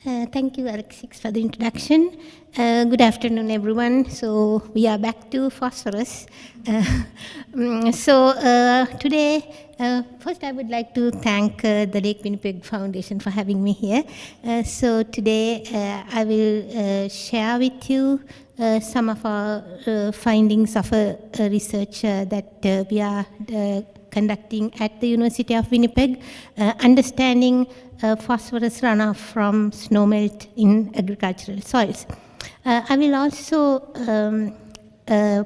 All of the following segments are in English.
Thank you, Alexis, for the introduction. Good afternoon, everyone. So we are back to phosphorus. Today, first I would like to thank the Lake Winnipeg Foundation for having me here. Today I will share with you some of our findings of a research that we are conducting at the University of Winnipeg, understanding phosphorus runoff from snowmelt in agricultural soils. I will also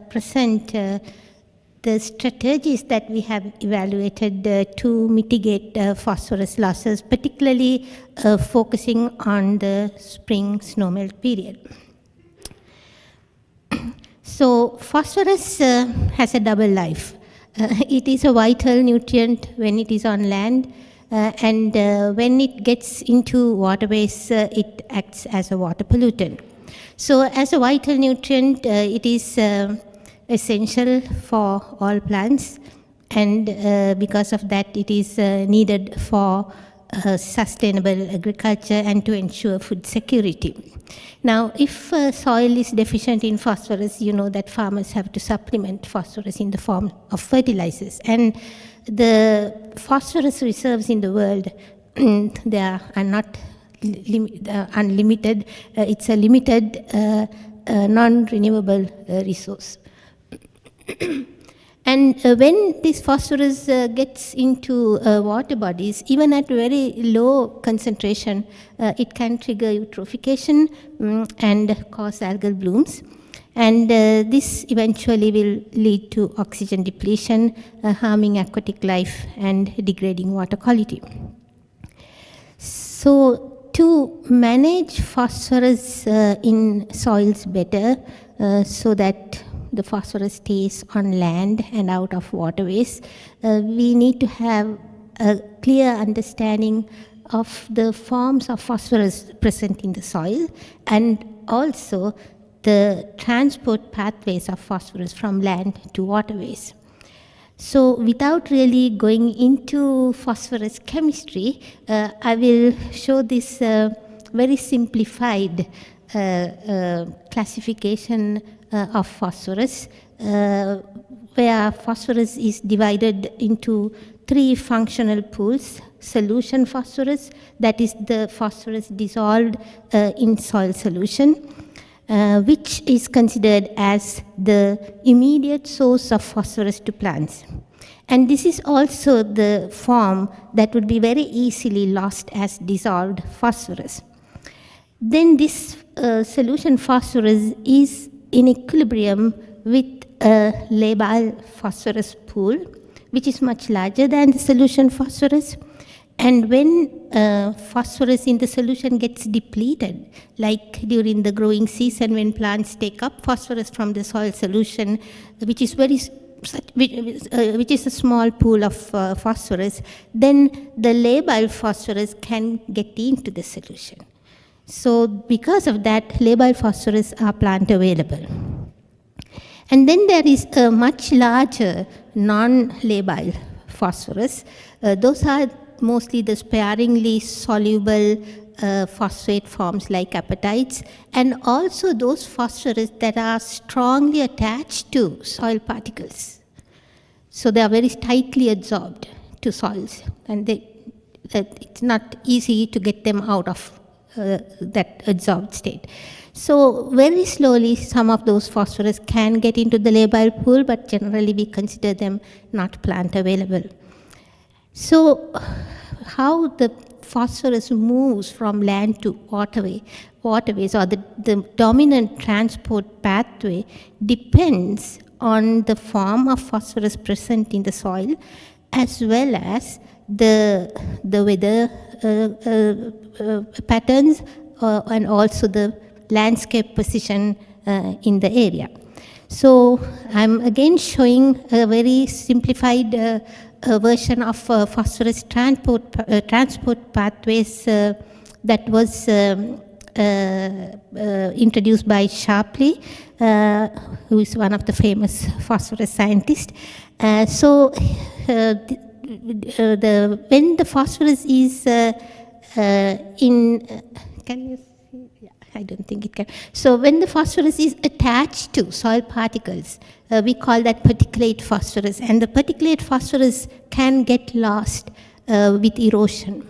present the strategies that we have evaluated to mitigate phosphorus losses, particularly focusing on the spring snowmelt period. So phosphorus has a double life. It is a vital nutrient when it is on land, and when it gets into waterways, it acts as a water pollutant. So as a vital nutrient, it is essential for all plants, and because of that, it is needed for sustainable agriculture and to ensure food security. Now, if soil is deficient in phosphorus, you know that farmers have to supplement phosphorus in the form of fertilizers. And the phosphorus reserves in the world, they are not unlimited. It's a limited, non-renewable resource. And when this phosphorus gets into water bodies, even at very low concentration, it can trigger eutrophication and cause algal blooms. And this eventually will lead to oxygen depletion, harming aquatic life and degrading water quality. So to manage phosphorus in soils better, so that the phosphorus stays on land and out of waterways, we need to have a clear understanding of the forms of phosphorus present in the soil and also the transport pathways of phosphorus from land to waterways. So without really going into phosphorus chemistry, I will show this very simplified classification of phosphorus, where phosphorus is divided into three functional pools. Solution phosphorus, that is the phosphorus dissolved in soil solution, which is considered as the immediate source of phosphorus to plants. And this is also the form that would be very easily lost as dissolved phosphorus. Then this solution phosphorus is in equilibrium with a labile phosphorus pool, which is much larger than the solution phosphorus. And when phosphorus in the solution gets depleted, like during the growing season when plants take up phosphorus from the soil solution, which is a small pool of phosphorus, then the labile phosphorus can get into the solution. So because of that, labile phosphorus are plant available. And then there is a much larger non-labile phosphorus. Those are mostly the sparingly soluble phosphate forms like apatites, and also those phosphorus that are strongly attached to soil particles. So they are very tightly adsorbed to soils, and it's not easy to get them out of that adsorbed state. So very slowly some of those phosphorus can get into the labile pool, but generally we consider them not plant available. So how the phosphorus moves from land to waterways, or the dominant transport pathway, depends on the form of phosphorus present in the soil, as well as the weather patterns and also the landscape position in the area. So I'm again showing a very simplified version of phosphorus transport pathways that was introduced by Shapley, who is one of the famous phosphorus scientists. When the phosphorus is in can you see? Yeah, I don't think it can. So when the phosphorus is attached to soil particles, we call that particulate phosphorus, and the particulate phosphorus can get lost with erosion.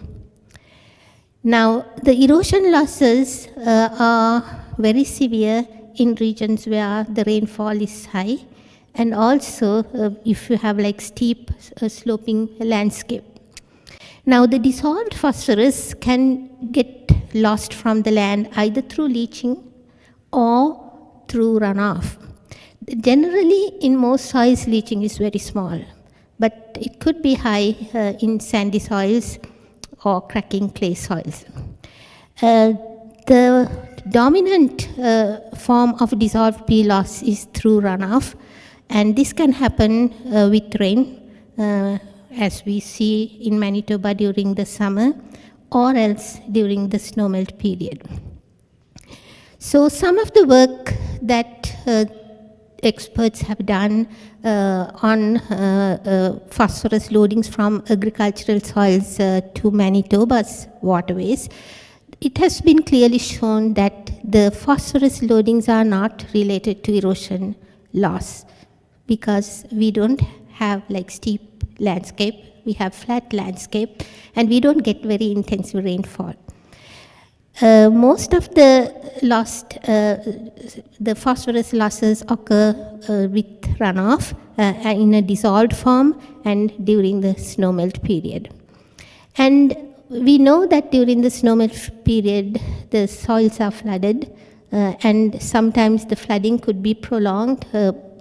Now, the erosion losses are very severe in regions where the rainfall is high, and also if you have like steep sloping landscape. Now, the dissolved phosphorus can get lost from the land either through leaching or through runoff. Generally, in most soils, leaching is very small, but it could be high in sandy soils or cracking clay soils. The dominant form of dissolved P loss is through runoff, and this can happen with rain, as we see in Manitoba during the summer, or else during the snowmelt period. So some of the work that experts have done on phosphorus loadings from agricultural soils to Manitoba's waterways, it has been clearly shown that the phosphorus loadings are not related to erosion loss, because we don't have like steep landscape, we have flat landscape, and we don't get very intensive rainfall. Most of the the phosphorus losses occur with runoff in a dissolved form and during the snowmelt period. And we know that during the snowmelt period, the soils are flooded, and sometimes the flooding could be prolonged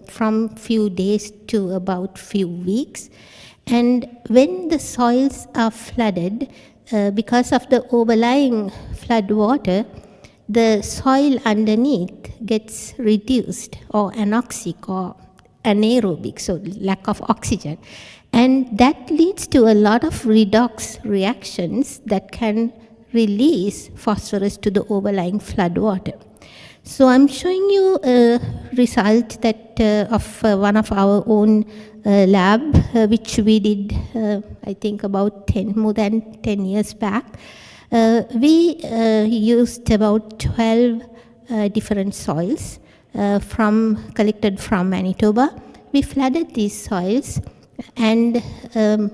from few days to about few weeks. And when the soils are flooded, because of the overlying flood water, the soil underneath gets reduced or anoxic or anaerobic, so lack of oxygen. And that leads to a lot of redox reactions that can release phosphorus to the overlying flood water. So I'm showing you a result that of one of our own lab, which we did, I think about more than 10 years back. We used about 12 different soils collected from Manitoba. We flooded these soils and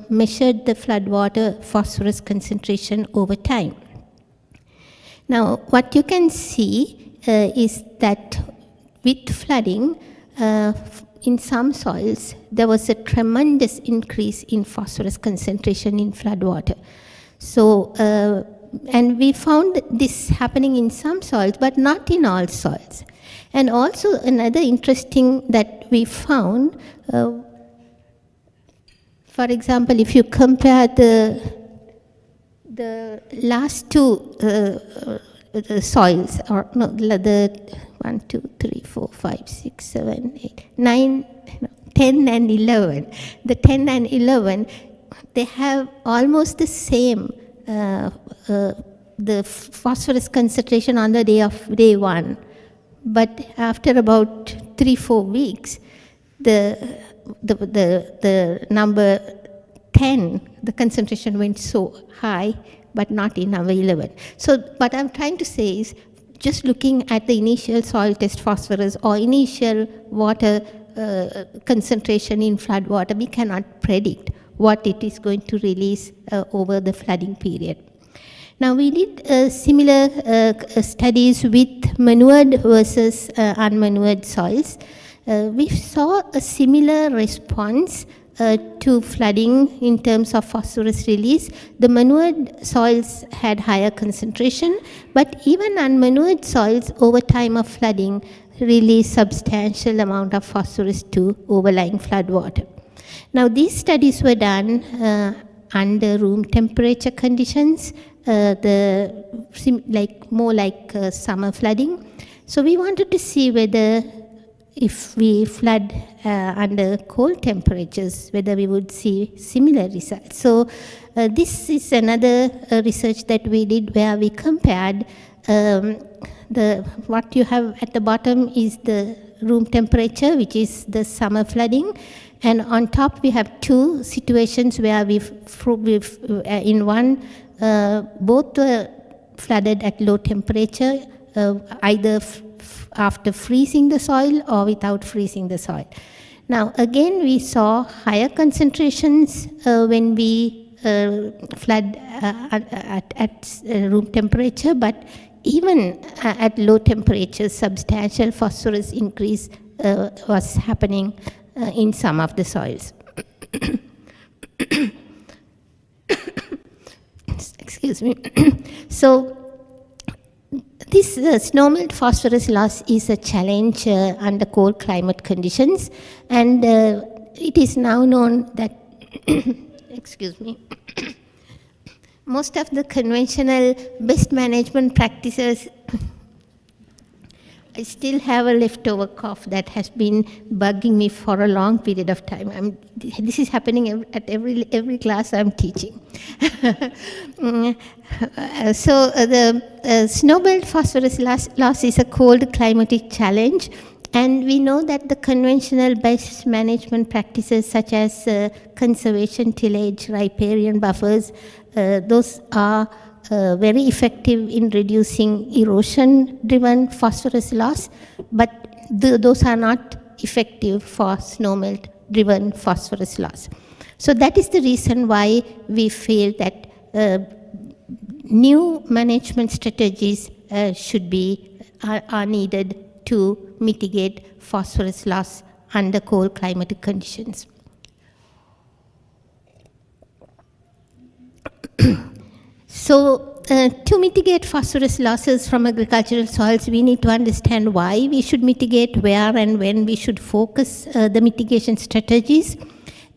measured the floodwater phosphorus concentration over time. Now, what you can see is that with flooding, in some soils, there was a tremendous increase in phosphorus concentration in floodwater. So, and we found this happening in some soils, but not in all soils. And also another interesting that we found, for example, if you compare the last two soils, or no, the 1, 2, 3, 4, 5, 6, 7, 8, 9, 10 and 11. The 10 and 11, they have almost the same the phosphorus concentration on the day 1. But after about 3-4 weeks, the number 10, the concentration went so high, but not in number 11. So what I'm trying to say is, just looking at the initial soil test phosphorus or initial water concentration in flood water, we cannot predict what it is going to release over the flooding period. Now, we did similar studies with manured versus unmanured soils. We saw a similar response to flooding in terms of phosphorus release. The manured soils had higher concentration, but even unmanured soils over time of flooding release substantial amount of phosphorus to overlying flood water. Now, these studies were done under room temperature conditions, more like summer flooding. So we wanted to see whether if we flood under cold temperatures, whether we would see similar results. So this is another research that we did where we compared what you have at the bottom is the room temperature, which is the summer flooding. And on top, we have two situations where in one, both the flooded at low temperature, either after freezing the soil or without freezing the soil. Now again we saw higher concentrations when we flood at room temperature, but even at low temperatures, substantial phosphorus increase was happening in some of the soils. Excuse me. So this snowmelt phosphorus loss is a challenge under cold climate conditions, and it is now known that excuse me, most of the conventional best management practices, I still have a leftover cough that has been bugging me for a long period of time. This is happening at every class I'm teaching. So the snowmelt phosphorus loss is a cold climatic challenge, and we know that the conventional best management practices such as conservation tillage, riparian buffers, those are very effective in reducing erosion-driven phosphorus loss, but those are not effective for snowmelt-driven phosphorus loss. So that is the reason why we feel that new management strategies are needed to mitigate phosphorus loss under cold climatic conditions. So to mitigate phosphorus losses from agricultural soils, we need to understand why we should mitigate, where and when we should focus the mitigation strategies,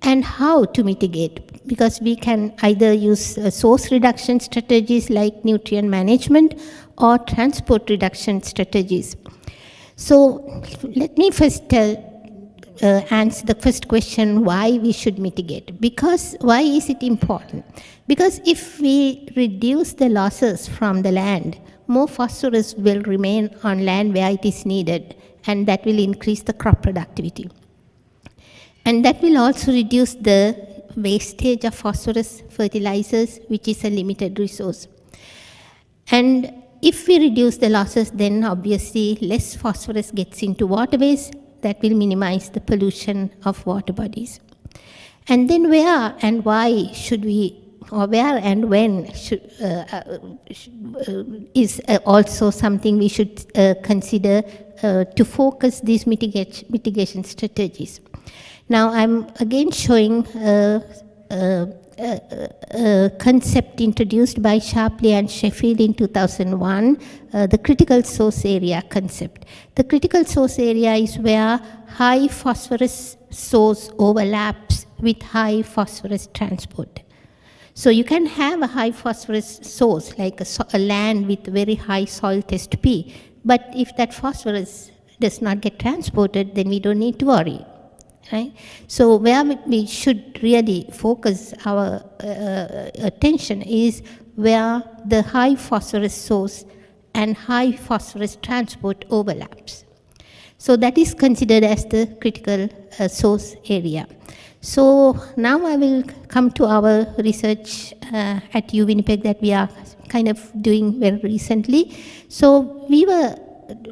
and how to mitigate, because we can either use source reduction strategies like nutrient management or transport reduction strategies. So let me first answer the first question, why we should mitigate. Because why is it important? Because if we reduce the losses from the land, more phosphorus will remain on land where it is needed, and that will increase the crop productivity. And that will also reduce the wastage of phosphorus fertilizers, which is a limited resource. And if we reduce the losses, then obviously less phosphorus gets into waterways. That will minimize the pollution of water bodies. And then where and why should we, or where and when is also something we should consider to focus these mitigation strategies. Now I'm again showing a concept introduced by Shapley and Sheffield in 2001, the critical source area concept. The critical source area is where high phosphorus source overlaps with high phosphorus transport. So you can have a high phosphorus source, like a land with very high soil test P, but if that phosphorus does not get transported, then we don't need to worry. Right? So where we should really focus our attention is where the high phosphorus source and high phosphorus transport overlaps. So that is considered as the critical source area. So now I will come to our research at U Winnipeg that we are kind of doing very recently. So we were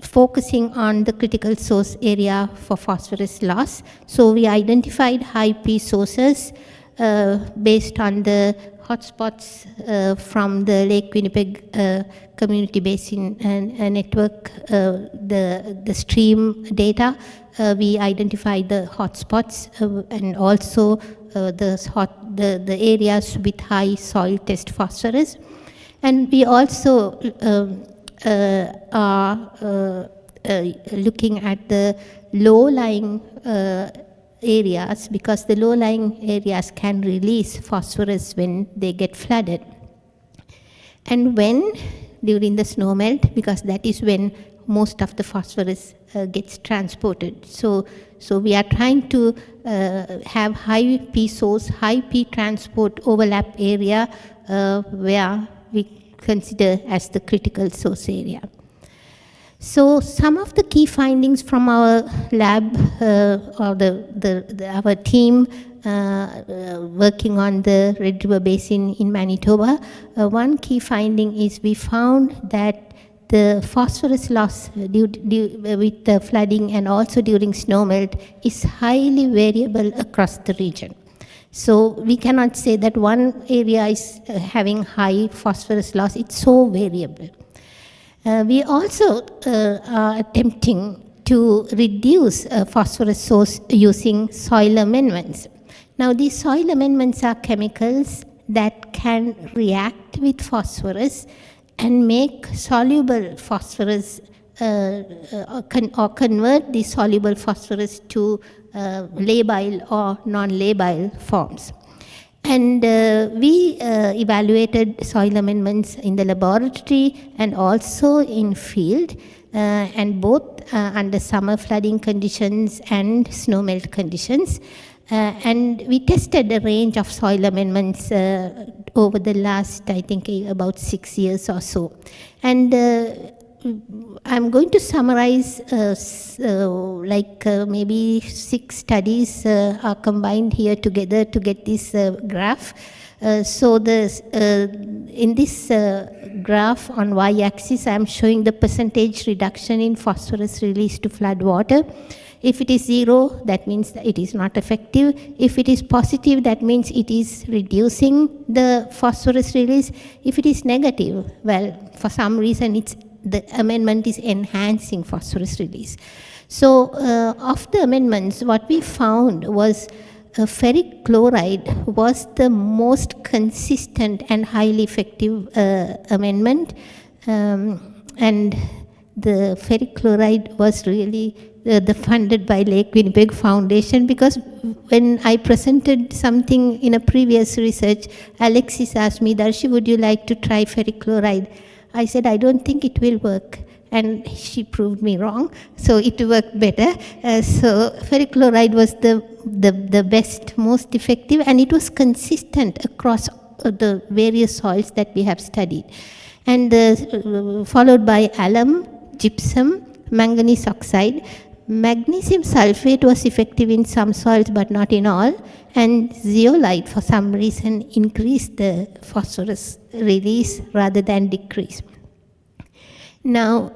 focusing on the critical source area for phosphorus loss. So we identified high P sources based on the hotspots from the Lake Winnipeg Community Basin Network, the stream data. We identified the hotspots and also the areas with high soil test phosphorus. And we also are looking at the low-lying areas, because the low-lying areas can release phosphorus when they get flooded. And when? During the snowmelt, because that is when most of the phosphorus gets transported. So we are trying to have high P source, high P transport overlap area where we consider as the critical source area. So some of the key findings from our lab or our team working on the Red River Basin in Manitoba, one key finding is we found that the phosphorus loss with the flooding and also during snowmelt is highly variable across the region. So we cannot say that one area is having high phosphorus loss. It's so variable. We also are attempting to reduce phosphorus source using soil amendments. Now, these soil amendments are chemicals that can react with phosphorus and make soluble phosphorus or convert the soluble phosphorus to labile or non-labile forms. And we evaluated soil amendments in the laboratory and also in field, and both under summer flooding conditions and snowmelt conditions. And we tested a range of soil amendments over the last, I think, about 6 years or so. And I'm going to summarize maybe 6 studies are combined here together to get this graph. In this graph on y-axis, I'm showing the percentage reduction in phosphorus released to flood water. If it is 0, that means that it is not effective. If it is positive, that means it is reducing the phosphorus release. If it is negative, well, for some reason the amendment is enhancing phosphorus release. So of the amendments, what we found was ferric chloride was the most consistent and highly effective amendment. And the ferric chloride was really funded by Lake Winnipeg Foundation, because when I presented something in a previous research, Alexis asked me, Darshi, would you like to try ferric chloride? I said, I don't think it will work. And she proved me wrong. So it worked better. So ferric chloride was the best, most effective, and it was consistent across the various soils that we have studied. And followed by alum, gypsum, manganese oxide. Magnesium sulfate was effective in some soils but not in all, and zeolite for some reason increased the phosphorus release rather than decrease. Now,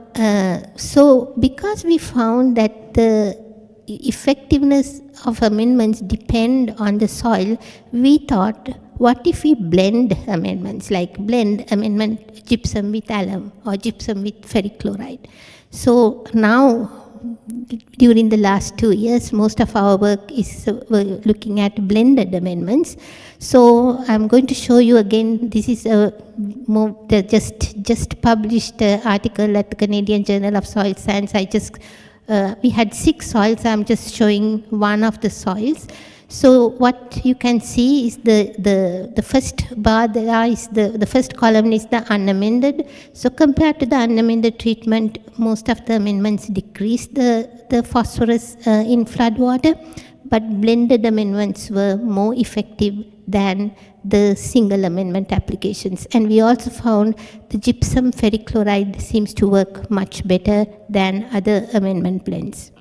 so because we found that the effectiveness of amendments depend on the soil, we thought, what if we blend amendments, like blend amendment gypsum with alum or gypsum with ferric chloride? So now, during the last 2 years, most of our work is looking at blended amendments. So I'm going to show you again, this is the just published article at the Canadian Journal of Soil Science. We had 6 soils, I'm just showing one of the soils. So what you can see is the first bar there is the first column is the unamended. So compared to the unamended treatment, most of the amendments decrease the phosphorus in flood water, but blended amendments were more effective than the single amendment applications. And we also found the gypsum ferric chloride seems to work much better than other amendment blends.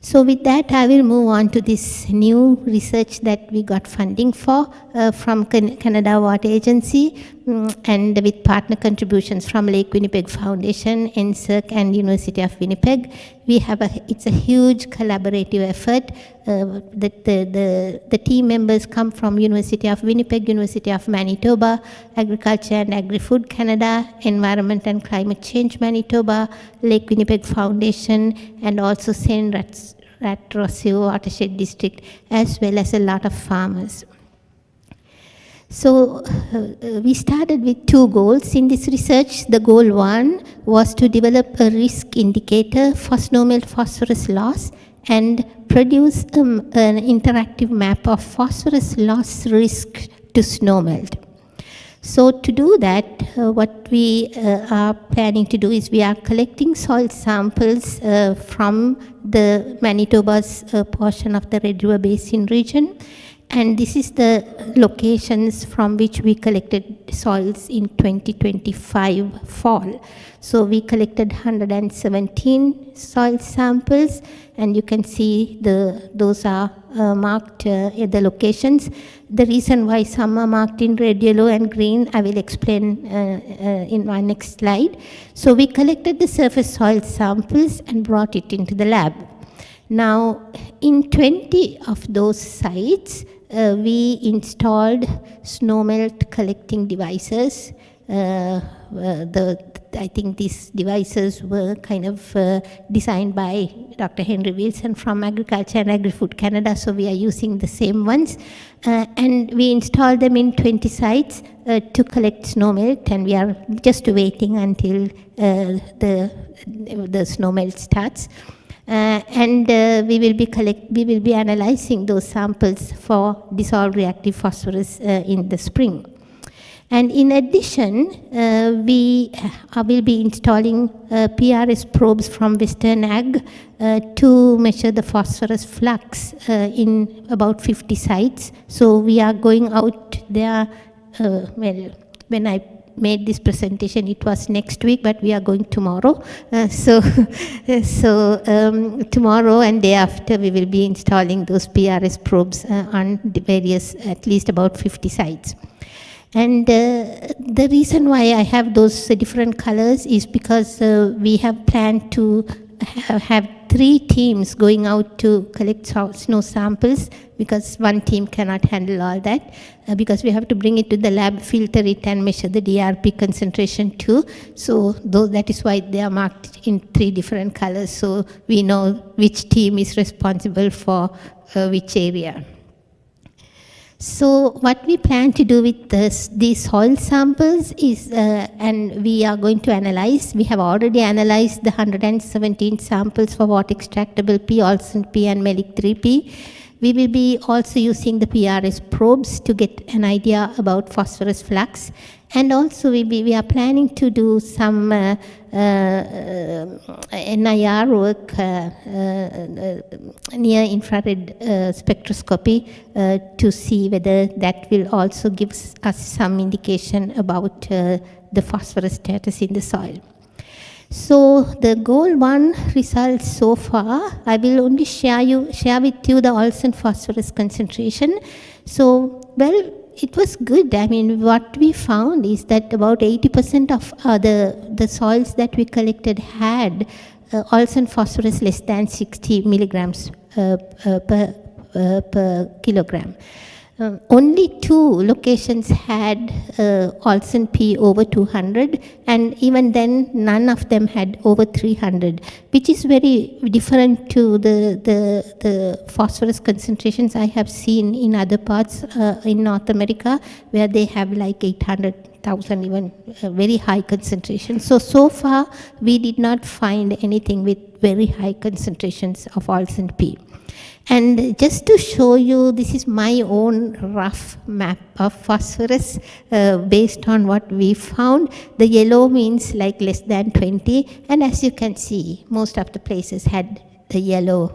So with that, I will move on to this new research that we got funding for from Canada Water Agency and with partner contributions from Lake Winnipeg Foundation, NSERC and University of Winnipeg. It's a huge collaborative effort. The team members come from University of Winnipeg, University of Manitoba, Agriculture and Agri-Food Canada, Environment and Climate Change Manitoba, Lake Winnipeg Foundation, and also Saint Rossio Watershed District, as well as a lot of farmers. So we started with 2 goals in this research. The goal 1 was to develop a risk indicator for snowmelt phosphorus loss and produce an interactive map of phosphorus loss risk to snowmelt. So to do that, what we are planning to do is we are collecting soil samples from the Manitoba's portion of the Red River Basin region, And this is the locations from which we collected soils in 2025 fall. So we collected 117 soil samples, and you can see those are marked at the locations. The reason why some are marked in red, yellow, and green, I will explain in my next slide. So we collected the surface soil samples and brought it into the lab. Now, in 20 of those sites, we installed snowmelt collecting devices. I think these devices were kind of designed by Dr. Henry Wilson from Agriculture and Agri-Food Canada, so we are using the same ones. And we installed them in 20 sites to collect snowmelt, and we are just waiting until the snowmelt starts. We will be analyzing those samples for dissolved reactive phosphorus in the spring. And in addition, we will be installing PRS probes from Western Ag to measure the phosphorus flux in about 50 sites. So we are going out there, when I made this presentation, it was next week, but we are going tomorrow. Tomorrow and day after, we will be installing those PRS probes on the various, at least about 50 sites. And the reason why I have those different colors is because we have planned to have 3 teams going out to collect snow samples, because one team cannot handle all that, because we have to bring it to the lab, filter it, and measure the DRP concentration too. So that is why they are marked in 3 different colors, so we know which team is responsible for which area. So what we plan to do with these soil samples is, and we are going to analyze, we have already analyzed the 117 samples for water extractable P, Olsen P, and Melic 3P. We will be also using the PRS probes to get an idea about phosphorus flux. And also we are planning to do some NIR work, near infrared spectroscopy, to see whether that will also give us some indication about the phosphorus status in the soil. So the goal 1 results so far, I will only share with you the Olsen phosphorus concentration. So, well, it was good. I mean, what we found is that about 80% of the soils that we collected had Olsen phosphorus less than 60 milligrams per kilogram. Only 2 locations had Olsen P over 200, and even then none of them had over 300, which is very different to the phosphorus concentrations I have seen in other parts in North America, where they have like 800,000, even very high concentration. So far we did not find anything with very high concentrations of Olsen P. And just to show you, this is my own rough map of phosphorus based on what we found. The yellow means like less than 20, and as you can see, most of the places had the yellow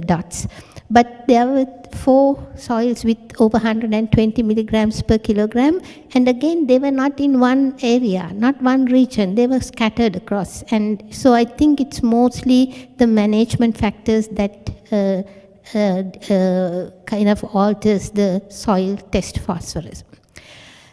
dots. But there were 4 soils with over 120 milligrams per kilogram, and again they were not in one area, not one region, they were scattered across. And so I think it's mostly the management factors that kind of alters the soil test phosphorus.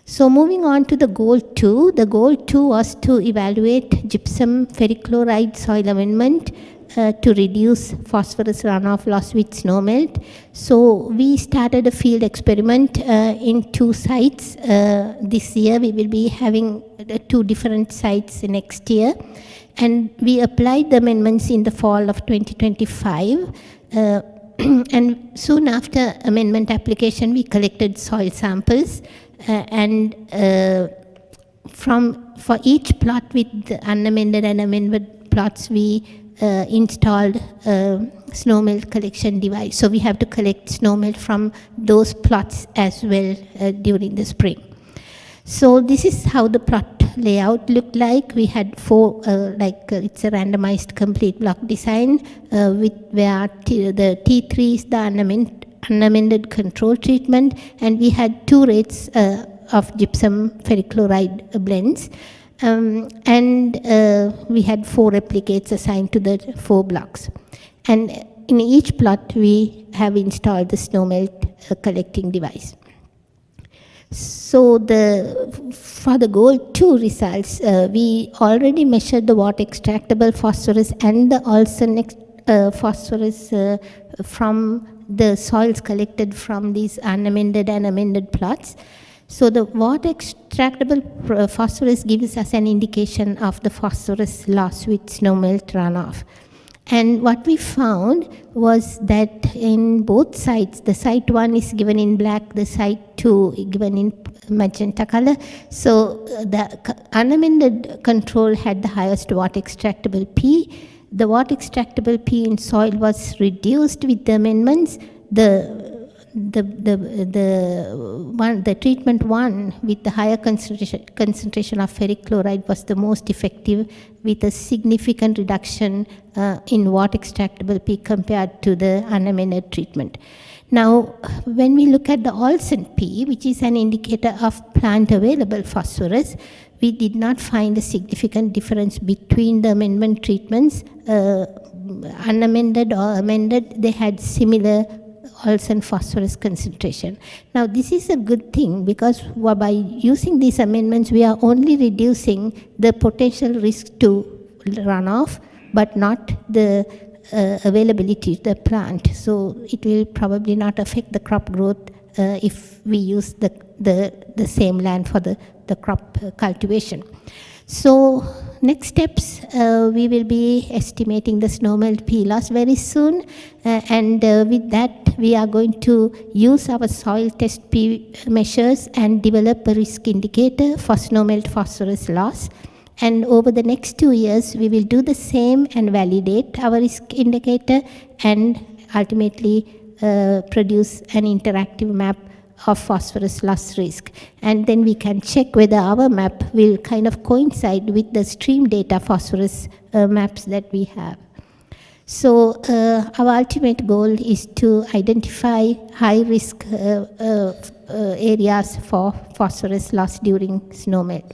So moving on to the goal 2, the goal 2 was to evaluate gypsum ferric chloride soil amendment to reduce phosphorus runoff loss with snowmelt. So we started a field experiment in 2 sites. This year we will be having 2 different sites next year. And we applied the amendments in the fall of 2025. And soon after amendment application, we collected soil samples. For each plot with the unamended and amended plots, we installed snowmelt collection device. So we have to collect snowmelt from those plots as well during the spring. So this is how the plot layout looked like. We had 4, it's a randomized complete block design, where the T3 is the unamended control treatment, and we had 2 rates of gypsum ferric chloride blends. And we had 4 replicates assigned to the 4 blocks. And in each plot, we have installed the snowmelt collecting device. So for the goal 2 results, we already measured the water extractable phosphorus and the Olsen phosphorus from the soils collected from these unamended and amended plots. So the water extractable phosphorus gives us an indication of the phosphorus loss with snowmelt runoff. And what we found was that in both sites, the site 1 is given in black, the site 2 given in magenta color. So the unamended control had the highest water extractable P. The water extractable P in soil was reduced with the amendments. The treatment 1 with the higher concentration of ferric chloride was the most effective, with a significant reduction in water extractable P compared to the unamended treatment. Now, when we look at the Olsen P, which is an indicator of plant available phosphorus, we did not find a significant difference between the amendment treatments. Unamended or amended, they had similar Olsen phosphorus concentration. Now, this is a good thing, because by using these amendments, we are only reducing the potential risk to runoff, but not the availability of the plant. So it will probably not affect the crop growth if we use the same land for the crop cultivation. So next steps, we will be estimating the snowmelt P loss very soon, and with that we are going to use our soil test P measures and develop a risk indicator for snowmelt phosphorus loss. And over the next 2 years, we will do the same and validate our risk indicator, and ultimately produce an interactive map of phosphorus loss risk. And then we can check whether our map will kind of coincide with the stream data phosphorus maps that we have. So our ultimate goal is to identify high risk areas for phosphorus loss during snowmelt.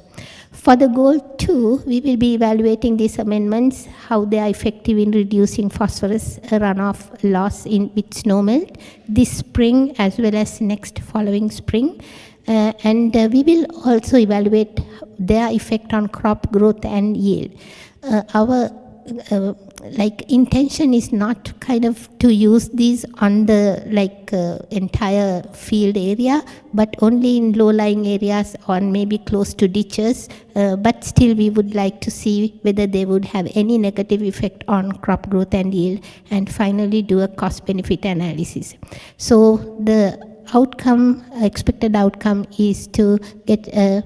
For the goal 2, we will be evaluating these amendments, how they are effective in reducing phosphorus runoff loss with snowmelt this spring as well as next following spring. And we will also evaluate their effect on crop growth and yield. Our intention is not kind of to use these on the entire field area, but only in low-lying areas or maybe close to ditches. But still, we would like to see whether they would have any negative effect on crop growth and yield, and finally do a cost-benefit analysis. So the outcome, expected outcome, is to get a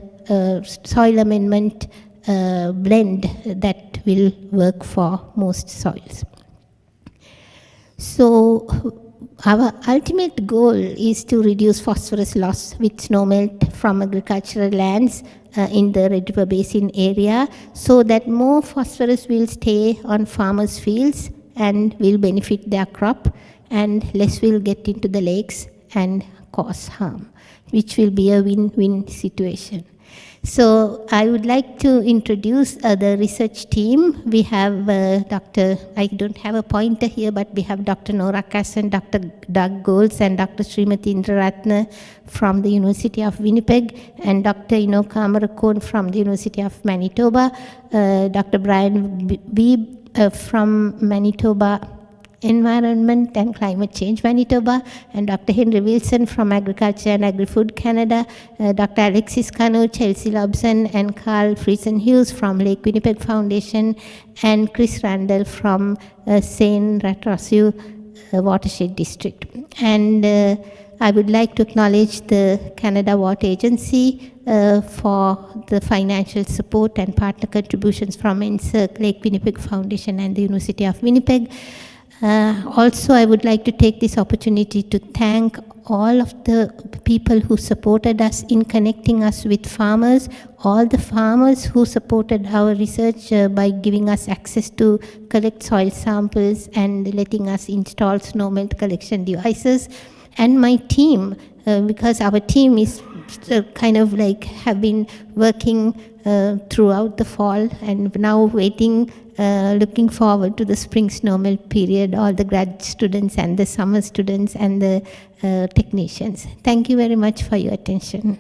soil amendment blend that will work for most soils. So our ultimate goal is to reduce phosphorus loss with snowmelt from agricultural lands in the Red River Basin area, so that more phosphorus will stay on farmers' fields and will benefit their crop, and less will get into the lakes and cause harm, which will be a win-win situation. So I would like to introduce the research team. We have Dr. I don't have a pointer here, but we have Dr. Nora Kassan, Dr. Doug Golds, and Dr. Srimati Indraratna from the University of Winnipeg, and Dr. Inoka Amarakon from the University of Manitoba, Dr. Brian Weeb from Manitoba Environment and Climate Change Manitoba, and Dr. Henry Wilson from Agriculture and Agri-Food Canada, Dr. Alexis Cano, Chelsea Lobson, and Carl Friesen-Hughes from Lake Winnipeg Foundation, and Chris Randall from Seine Ratrosiu Watershed District. And I would like to acknowledge the Canada Water Agency for the financial support and partner contributions from NSERC, Lake Winnipeg Foundation, and the University of Winnipeg. Also, I would like to take this opportunity to thank all of the people who supported us in connecting us with farmers, all the farmers who supported our research by giving us access to collect soil samples and letting us install snowmelt collection devices, and my team, because our team is kind of like have been working throughout the fall and now waiting, looking forward to the spring snowmelt period, all the grad students and the summer students and the technicians. Thank you very much for your attention.